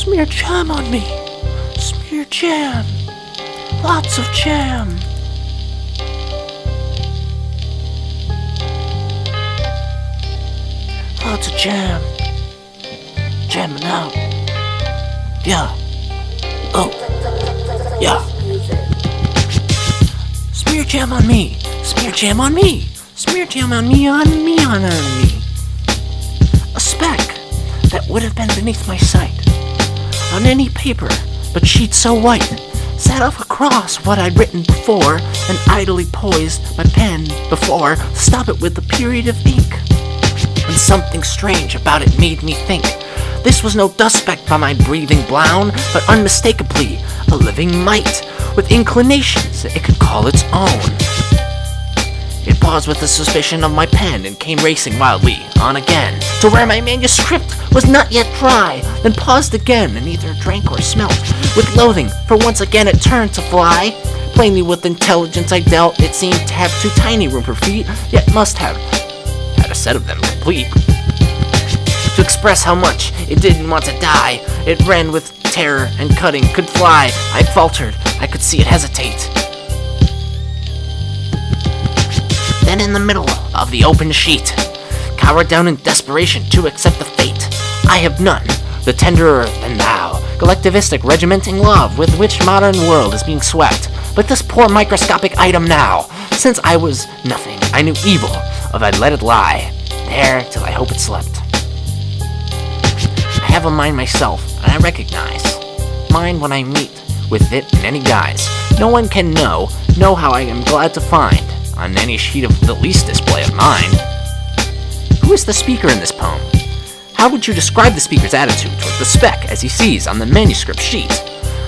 Smear jam on me. Smear jam. Lots of jam. Lots of jam. Jamming out. Yeah. Oh. Yeah. Smear jam on me. Smear jam on me. Smear jam on me, on me, on me. A speck that would have been beneath my sight. On any paper, but sheet so white, sat off across what I'd written before, and idly poised my pen before to stop it with a period of ink. And something strange about it made me think this was no dust speck by my breathing blown, but unmistakably a living mite, with inclinations it could call its own. It paused with a suspicion of my pen and came racing wildly on again, to where my manuscript was not yet dry, then paused again and either drank or smelt with loathing, for once again it turned to fly. Plainly with intelligence I dealt, it seemed to have too tiny room for feet, yet must have had a set of them complete. To express how much it didn't want to die, it ran with terror and cutting, could fly. I faltered, I could see it hesitate. Then in the middle of the open sheet, cowered down in desperation to accept the fate. I have none, the tenderer than thou, collectivistic regimenting love with which modern world is being swept. But this poor microscopic item now, since I was nothing, I knew evil of I'd let it lie, there till I hope it slept. I have a mind myself, and I recognize mind when I meet with it in any guise. No one can know how I am glad to find on any sheet of the least display of mine. Who is the speaker in this poem? How would you describe the speaker's attitude toward the speck as he sees on the manuscript sheet?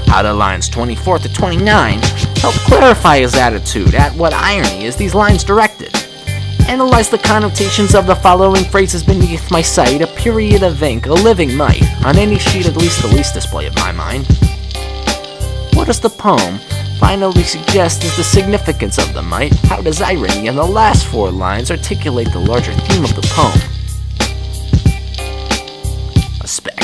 How do lines 24 to 29 help clarify his attitude at what irony is these lines directed? Analyze the connotations of the following phrases beneath my sight, a period of ink, a living mite, on any sheet at least the least display of my mind. What does the poem finally suggest is the significance of the mite? How does irony in the last 4 lines articulate the larger theme of the poem? A speck.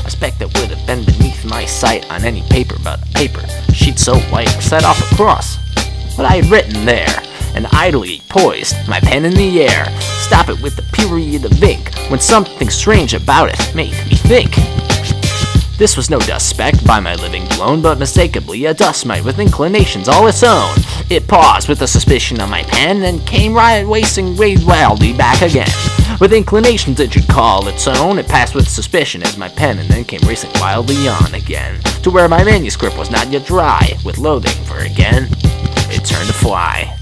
A speck that would have been beneath my sight on any paper but a paper, sheet so white, set off across what I had written there, and idly poised my pen in the air, stop it with the period of ink, when something strange about it made me think. This was no dust speck by my living blown, but mistakably a dust mite with inclinations all its own. It paused with a suspicion of my pen, and came racing wildly back again. With inclinations it should call its own, it passed with suspicion as my pen, and then came racing wildly on again, to where my manuscript was not yet dry, with loathing, for again it turned to fly.